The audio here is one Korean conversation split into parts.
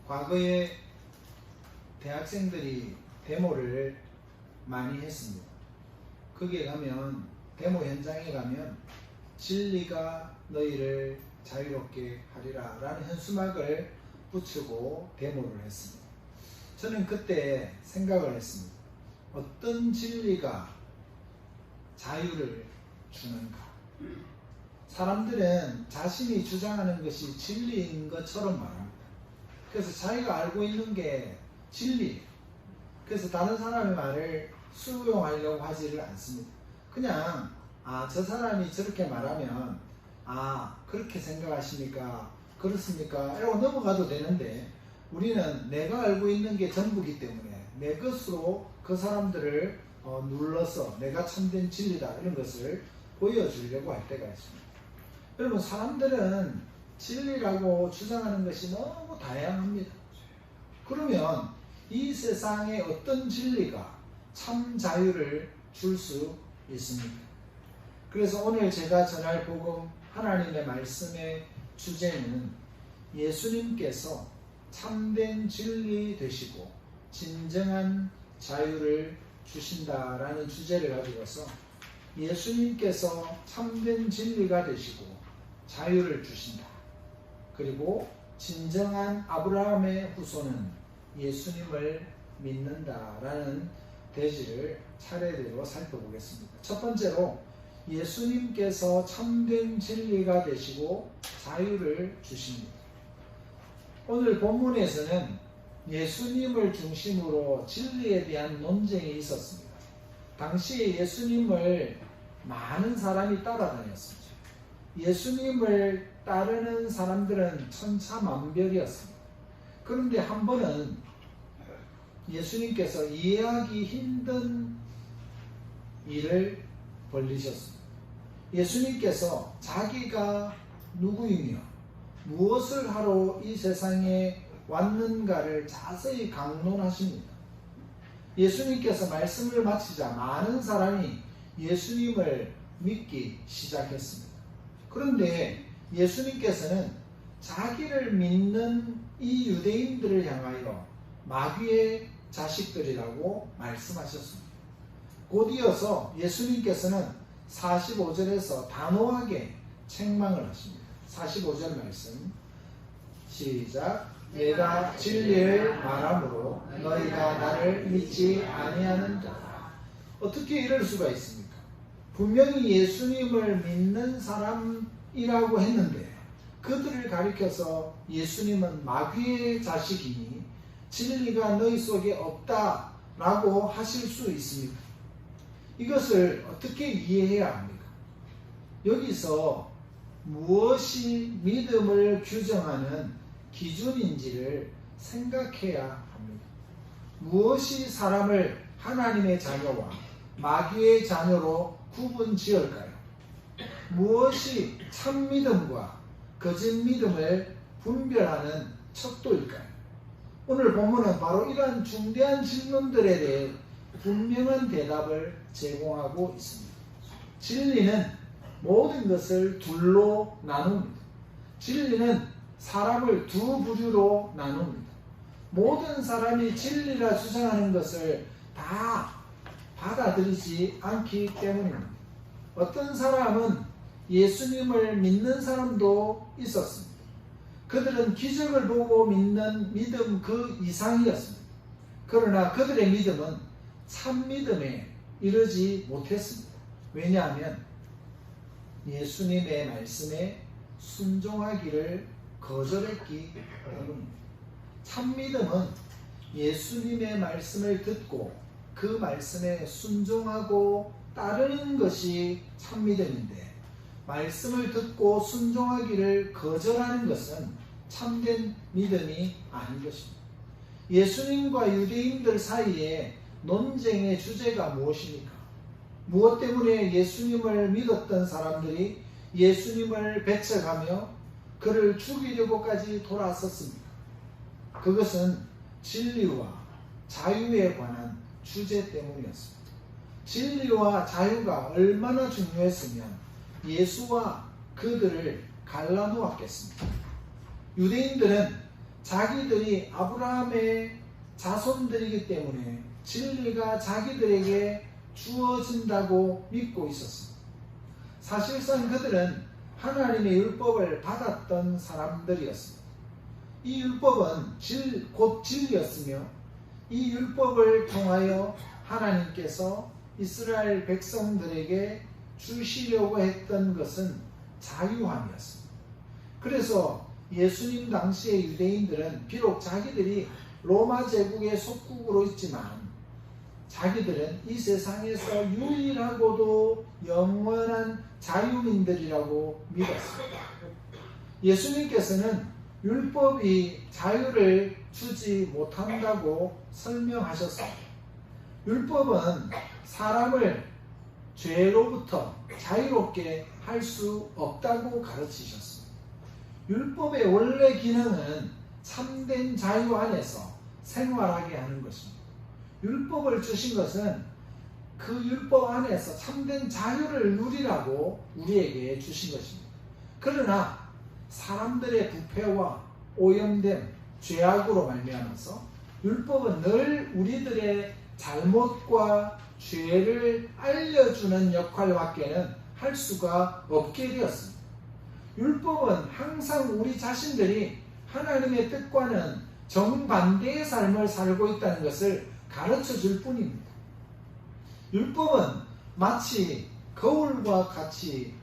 과거에 대학생들이 데모를 많이 했습니다. 거기에 가면, 데모 현장에 가면 진리가 너희를 자유롭게 하리라 라는 현수막을 붙이고 데모를 했습니다. 저는 그때 생각을 했습니다. 어떤 진리가 자유를 주는가? 사람들은 자신이 주장하는 것이 진리인 것처럼 말합니다. 그래서 자기가 알고 있는 게 진리. 그래서 다른 사람의 말을 수용하려고 하지를 않습니다. 그냥 저 사람이 저렇게 말하면 그렇게 생각하십니까? 그렇습니까? 이러고 넘어가도 되는데, 우리는 내가 알고 있는 게 전부기 때문에 내 것으로 그 사람들을 눌러서 내가 참된 진리다 이런 것을 보여주려고 할 때가 있습니다. 여러분, 사람들은 진리라고 주장하는 것이 너무 다양합니다. 그러면 이 세상에 어떤 진리가 참 자유를 줄 수 있습니까? 그래서 오늘 제가 전할 복음, 하나님의 말씀의 주제는 예수님께서 참된 진리 되시고 진정한 자유를 주신다라는 주제를 가지고서 예수님께서 참된 진리가 되시고 자유를 주신다. 그리고 진정한 아브라함의 후손은 예수님을 믿는다라는 대지를 차례대로 살펴보겠습니다. 첫 번째로 예수님께서 참된 진리가 되시고 자유를 주십니다. 오늘 본문에서는 예수님을 중심으로 진리에 대한 논쟁이 있었습니다. 당시에 예수님을 많은 사람이 따라다녔습니다. 예수님을 따르는 사람들은 천차만별이었습니다. 그런데 한 번은 예수님께서 이해하기 힘든 일을 벌리셨습니다. 예수님께서 자기가 누구이며 무엇을 하러 이 세상에 왔는가를 자세히 강론하십니다. 예수님께서 말씀을 마치자 많은 사람이 예수님을 믿기 시작했습니다. 그런데 예수님께서는 자기를 믿는 이 유대인들을 향하여 마귀의 자식들이라고 말씀하셨습니다. 곧 이어서 예수님께서는 45절에서 단호하게 책망을 하십니다. 45절 말씀 시작. 내가 진리를 말함으로 너희가 나를 믿지 아니하는도다. 어떻게 이럴 수가 있습니까? 분명히 예수님을 믿는 사람이라고 했는데 그들을 가리켜서 예수님은 마귀의 자식이니 진리가 너희 속에 없다라고 하실 수 있습니까? 이것을 어떻게 이해해야 합니까? 여기서 무엇이 믿음을 규정하는 기준인지를 생각해야 합니다. 무엇이 사람을 하나님의 자녀와 마귀의 자녀로 구분 지을까요? 무엇이 참 믿음과 거짓 믿음을 분별하는 척도일까요? 오늘 본문은 바로 이러한 중대한 질문들에 대해 분명한 대답을 제공하고 있습니다. 진리는 모든 것을 둘로 나눕니다. 진리는 사람을 두 부류로 나눕니다. 모든 사람이 진리라 주장하는 것을 다 받아들이지 않기 때문입니다. 어떤 사람은 예수님을 믿는 사람도 있었습니다. 그들은 기적을 보고 믿는 믿음 그 이상이었습니다. 그러나 그들의 믿음은 참 믿음에 이르지 못했습니다. 왜냐하면 예수님의 말씀에 순종하기를 거절했기 때문입니다. 참 믿음은 예수님의 말씀을 듣고 그 말씀에 순종하고 따르는 것이 참 믿음인데, 말씀을 듣고 순종하기를 거절하는 것은 참된 믿음이 아닌 것입니다. 예수님과 유대인들 사이에 논쟁의 주제가 무엇입니까? 무엇 때문에 예수님을 믿었던 사람들이 예수님을 배척하며 그를 죽이려고까지 돌아섰습니까? 그것은 진리와 자유에 관한 주제 때문이었습니다. 진리와 자유가 얼마나 중요했으면 예수와 그들을 갈라놓았겠습니까? 유대인들은 자기들이 아브라함의 자손들이기 때문에 진리가 자기들에게 주어진다고 믿고 있었습니다. 사실상 그들은 하나님의 율법을 받았던 사람들이었습니다. 이 율법은 곧 진리였으며 이 율법을 통하여 하나님께서 이스라엘 백성들에게 주시려고 했던 것은 자유함이었습니다. 그래서 예수님 당시의 유대인들은 비록 자기들이 로마 제국의 속국으로 있지만 자기들은 이 세상에서 유일하고도 영원한 자유민들이라고 믿었습니다. 예수님께서는 율법이 자유를 주지 못한다고 설명하셨습니다. 율법은 사람을 죄로부터 자유롭게 할 수 없다고 가르치셨습니다. 율법의 원래 기능은 참된 자유 안에서 생활하게 하는 것입니다. 율법을 주신 것은 그 율법 안에서 참된 자유를 누리라고 우리에게 주신 것입니다. 그러나 사람들의 부패와 오염됨, 죄악으로 말미암아서 율법은 늘 우리들의 잘못과 죄를 알려주는 역할밖에는 할 수가 없게 되었습니다. 율법은 항상 우리 자신들이 하나님의 뜻과는 정반대의 삶을 살고 있다는 것을 가르쳐 줄 뿐입니다. 율법은 마치 거울과 같이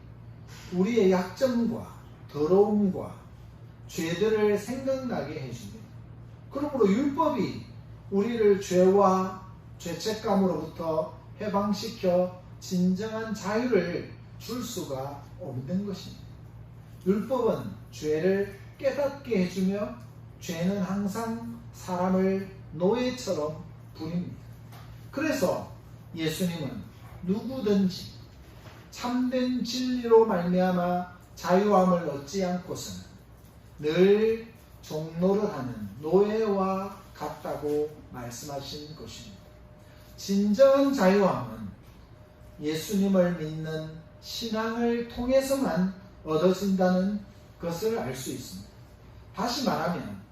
우리의 약점과 더러움과 죄들을 생각나게 해줍니다. 그러므로 율법이 우리를 죄와 죄책감으로부터 해방시켜 진정한 자유를 줄 수가 없는 것입니다. 율법은 죄를 깨닫게 해주며 죄는 항상 사람을 노예처럼 부립니다. 그래서 예수님은 누구든지 참된 진리로 말미암아 자유함을 얻지 않고서는 늘 종노릇하는 노예와 같다고 말씀하신 것입니다. 진정한 자유함은 예수님을 믿는 신앙을 통해서만 얻어진다는 것을 알 수 있습니다. 다시 말하면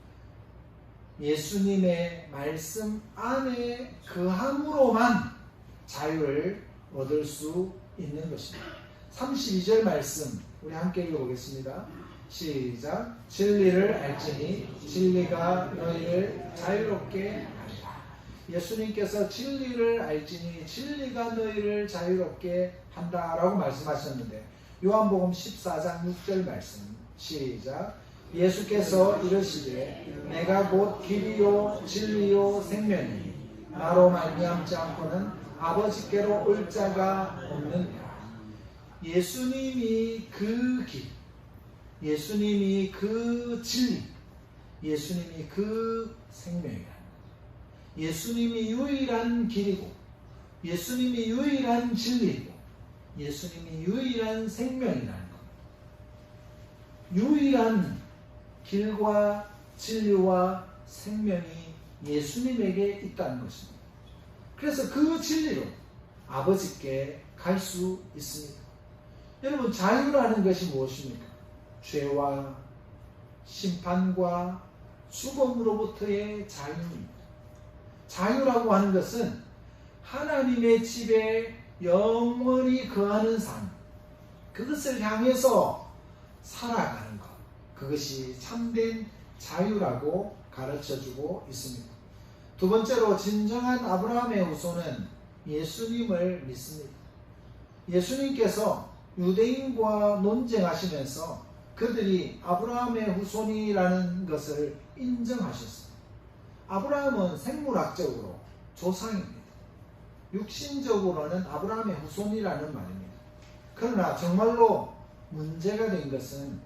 예수님의 말씀 안에 거함으로만 자유를 얻을 수 있는 것입니다. 32절 말씀 우리 함께 읽어보겠습니다. 시작. 진리를 알지니 진리가 너희를 자유롭게 하리라. 예수님께서 진리를 알지니 진리가 너희를 자유롭게 한다라고 말씀하셨는데 요한복음 14장 6절 말씀 시작. 예수께서 이르시되 내가 곧 길이요 진리요 생명이니 나로 말미암지 않고는 아버지께로 올 자가 없느니라. 예수님이 그 길, 예수님이 그 진리, 예수님이 그 생명이라. 예수님이 유일한 길이고 예수님이 유일한 진리이고 예수님이 유일한 생명이라는 것. 유일한 길과 진리와 생명이 예수님에게 있다는 것입니다. 그래서 그 진리로 아버지께 갈 수 있습니다. 여러분, 자유라는 것이 무엇입니까? 죄와 심판과 죽음으로부터의 자유입니다. 자유라고 하는 것은 하나님의 집에 영원히 거하는 삶, 그것을 향해서 살아가는 것, 그것이 참된 자유라고 가르쳐주고 있습니다. 두 번째로 진정한 아브라함의 후손은 예수님을 믿습니다. 예수님께서 유대인과 논쟁하시면서 그들이 아브라함의 후손이라는 것을 인정하셨습니다. 아브라함은 생물학적으로 조상입니다. 육신적으로는 아브라함의 후손이라는 말입니다. 그러나 정말로 문제가 된 것은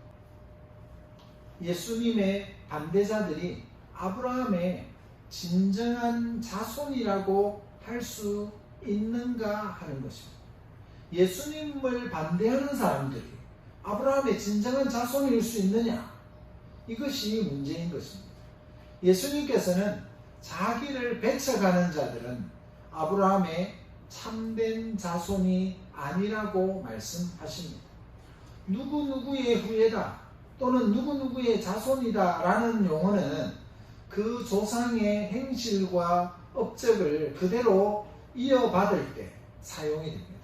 예수님의 반대자들이 아브라함의 진정한 자손이라고 할 수 있는가 하는 것입니다. 예수님을 반대하는 사람들이 아브라함의 진정한 자손일 수 있느냐? 이것이 문제인 것입니다. 예수님께서는 자기를 배척하는 자들은 아브라함의 참된 자손이 아니라고 말씀하십니다. 누구누구의 후예다, 또는 누구누구의 자손이다 라는 용어는 그 조상의 행실과 업적을 그대로 이어받을 때 사용이 됩니다.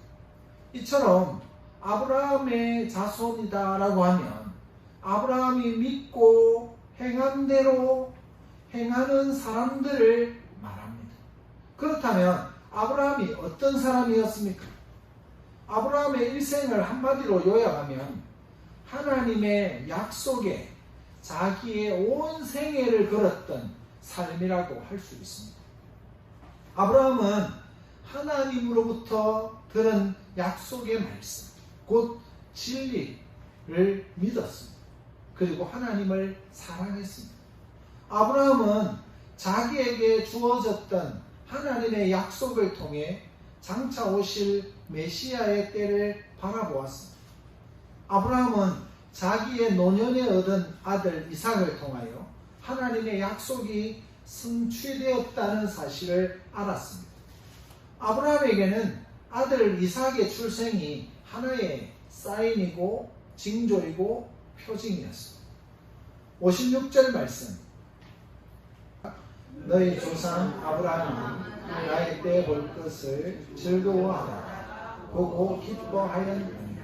이처럼 아브라함의 자손이다 라고 하면 아브라함이 믿고 행한 대로 행하는 사람들을 말합니다. 그렇다면 아브라함이 어떤 사람이었습니까? 아브라함의 일생을 한마디로 요약하면 하나님의 약속에 자기의 온 생애를 걸었던 삶이라고 할 수 있습니다. 아브라함은 하나님으로부터 들은 약속의 말씀, 곧 진리를 믿었습니다. 그리고 하나님을 사랑했습니다. 아브라함은 자기에게 주어졌던 하나님의 약속을 통해 장차 오실 메시아의 때를 바라보았습니다. 아브라함은 자기의 노년에 얻은 아들 이삭을 통하여 하나님의 약속이 성취되었다는 사실을 알았습니다. 아브라함에게는 아들 이삭의 출생이 하나의 사인이고 징조이고 표징이었습니다. 56절 말씀, 너희 조상 아브라함이 나의 때 볼 것을 즐거워하다가 보고 기뻐하였느니라.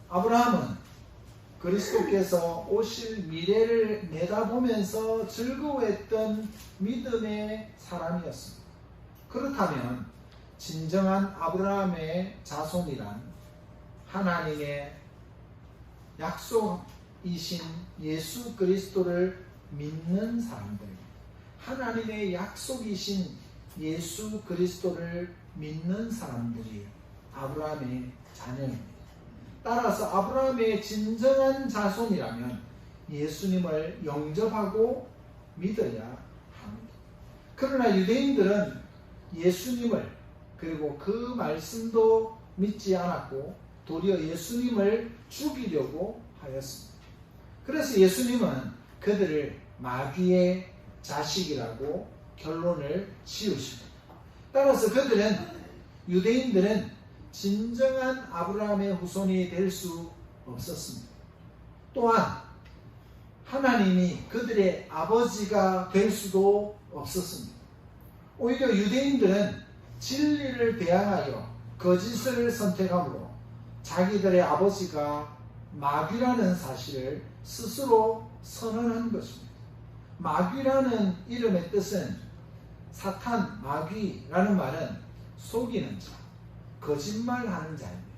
아브라함은 그리스도께서 오실 미래를 내다보면서 즐거워했던 믿음의 사람이었습니다. 그렇다면 진정한 아브라함의 자손이란 하나님의 약속이신 예수 그리스도를 믿는 사람들입니다. 하나님의 약속이신 예수 그리스도를 믿는 사람들이 아브라함의 자녀입니다. 따라서 아브라함의 진정한 자손이라면 예수님을 영접하고 믿어야 합니다. 그러나 유대인들은 예수님을 그리고 그 말씀도 믿지 않았고 도리어 예수님을 죽이려고 하였습니다. 그래서 예수님은 그들을 마귀의 자식이라고 결론을 지으십니다. 따라서 유대인들은 진정한 아브라함의 후손이 될 수 없었습니다. 또한 하나님이 그들의 아버지가 될 수도 없었습니다. 오히려 유대인들은 진리를 배양하여 거짓을 선택함으로 자기들의 아버지가 마귀라는 사실을 스스로 선언한 것입니다. 마귀라는 이름의 뜻은 사탄, 마귀라는 말은 속이는 자, 거짓말하는 자입니다.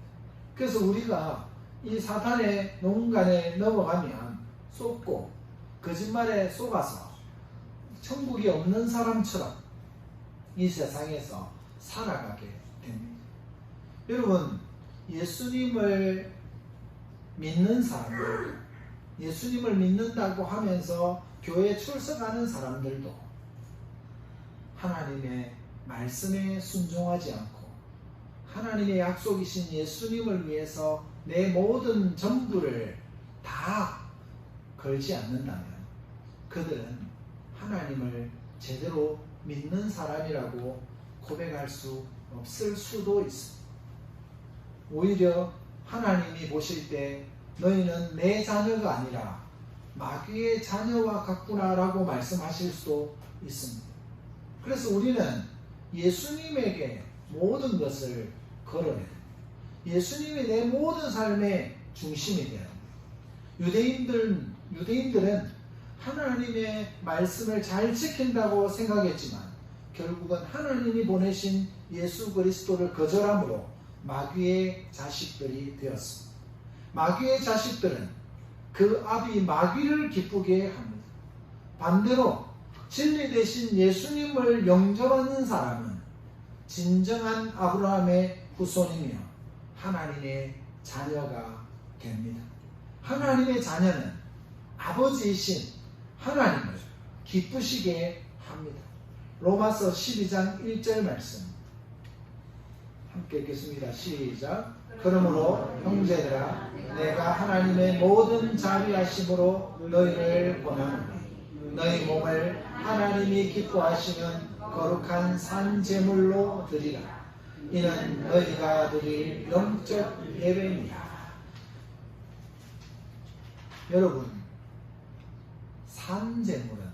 그래서 우리가 이 사탄의 농간에 넘어가면 속고 거짓말에 속아서 천국이 없는 사람처럼 이 세상에서 살아가게 됩니다. 여러분, 예수님을 믿는 사람들, 예수님을 믿는다고 하면서 교회에 출석하는 사람들도 하나님의 말씀에 순종하지 않고 하나님의 약속이신 예수님을 위해서 내 모든 전부를 다 걸지 않는다면 그들은 하나님을 제대로 믿는 사람이라고 고백할 수 없을 수도 있습니다. 오히려 하나님이 보실 때 너희는 내 자녀가 아니라 마귀의 자녀와 같구나라고 말씀하실 수도 있습니다. 그래서 우리는 예수님에게 모든 것을 걸어야 됩니다. 예수님이 내 모든 삶의 중심이 되어야 합니다. 유대인들은 하나님의 말씀을 잘 지킨다고 생각했지만 결국은 하나님이 보내신 예수 그리스도를 거절함으로 마귀의 자식들이 되었습니다. 마귀의 자식들은 그 아비 마귀를 기쁘게 합니다. 반대로 진리 대신 예수님을 영접하는 사람은 진정한 아브라함의 후손이며 하나님의 자녀가 됩니다. 하나님의 자녀는 아버지이신 하나님을 기쁘시게 합니다. 로마서 12장 1절 말씀 함께 읽겠습니다. 시작. 그러므로 형제들아 내가 하나님의 모든 자비하심으로 너희를 권하노니 너희 몸을 하나님이 기뻐하시는 거룩한 산 제물로 드리라. 이는 너희가 드릴 영적 예배니라. 여러분, 산재물은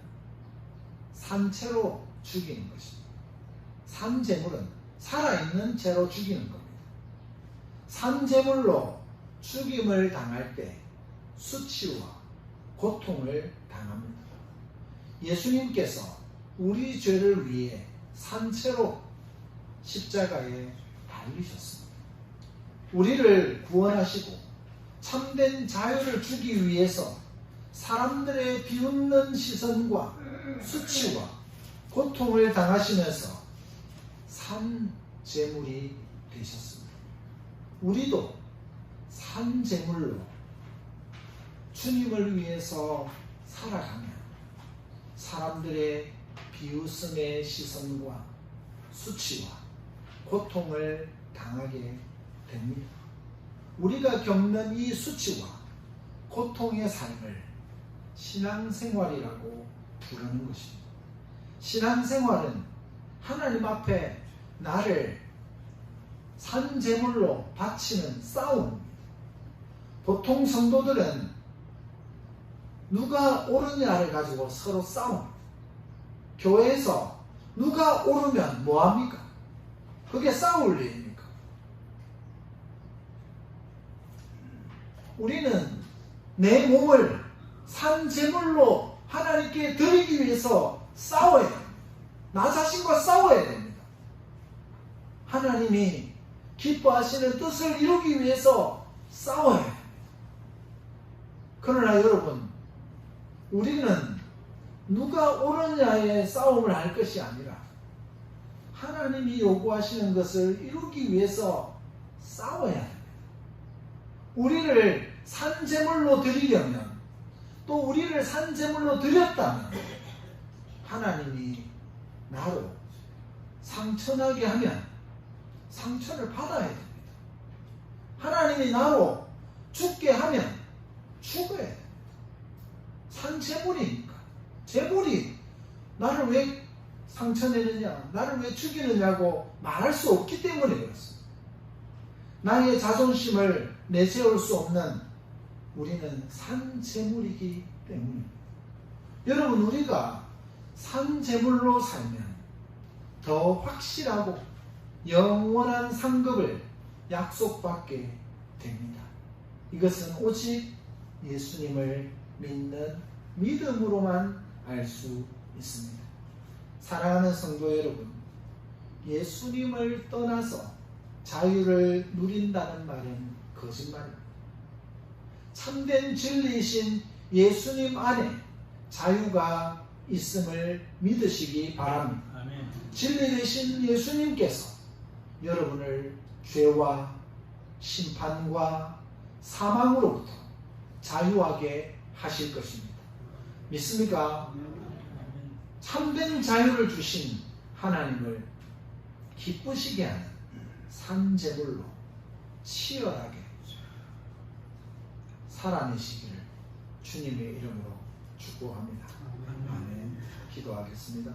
산채로 죽이는 것입니다. 산재물은 살아있는 채로 죽이는 겁니다. 산재물로 죽임을 당할 때 수치와 고통을 당합니다. 예수님께서 우리 죄를 위해 산채로 십자가에 달리셨습니다. 우리를 구원하시고 참된 자유를 주기 위해서 사람들의 비웃는 시선과 수치와 고통을 당하시면서 산제물이 되셨습니다. 우리도 산제물로 주님을 위해서 살아가면 사람들의 비웃음의 시선과 수치와 고통을 당하게 됩니다. 우리가 겪는 이 수치와 고통의 삶을 신앙생활이라고 부르는 것입니다. 신앙생활은 하나님 앞에 나를 산제물로 바치는 싸움입니다. 보통 성도들은 누가 옳으냐를 가지고 서로 싸웁니다. 교회에서 누가 옳으면 뭐합니까? 그게 싸울 일입니까? 우리는 내 몸을 산제물로 하나님께 드리기 위해서 싸워야 됩니다. 나 자신과 싸워야 됩니다. 하나님이 기뻐하시는 뜻을 이루기 위해서 싸워야 됩니다. 그러나 여러분, 우리는 누가 옳으냐의 싸움을 할 것이 아니라 하나님이 요구하시는 것을 이루기 위해서 싸워야 합니다. 우리를 산제물로 드리려면, 또 우리를 산제물로 드렸다면 하나님이 나로 상처나게 하면 상처를 받아야 됩니다. 하나님이 나로 죽게 하면 죽어야 됩니다. 산제물이니까. 제물이 나를 왜 상처내느냐, 나를 왜 죽이느냐고 말할 수 없기 때문에 그렇습니다. 나의 자존심을 내세울 수 없는 우리는 산제물이기 때문입니다. 여러분, 우리가 산제물로 살면 더 확실하고 영원한 상급을 약속받게 됩니다. 이것은 오직 예수님을 믿는 믿음으로만 알 수 있습니다. 사랑하는 성도 여러분, 예수님을 떠나서 자유를 누린다는 말은 거짓말입니다. 참된 진리이신 예수님 안에 자유가 있음을 믿으시기 바랍니다. 아멘. 진리 되신 예수님께서 여러분을 죄와 심판과 사망으로부터 자유하게 하실 것입니다. 믿습니까? 참된 자유를 주신 하나님을 기쁘시게 하는 산제물로 치열하게 살아내시기를 주님의 이름으로 축복합니다. 아멘. 기도하겠습니다.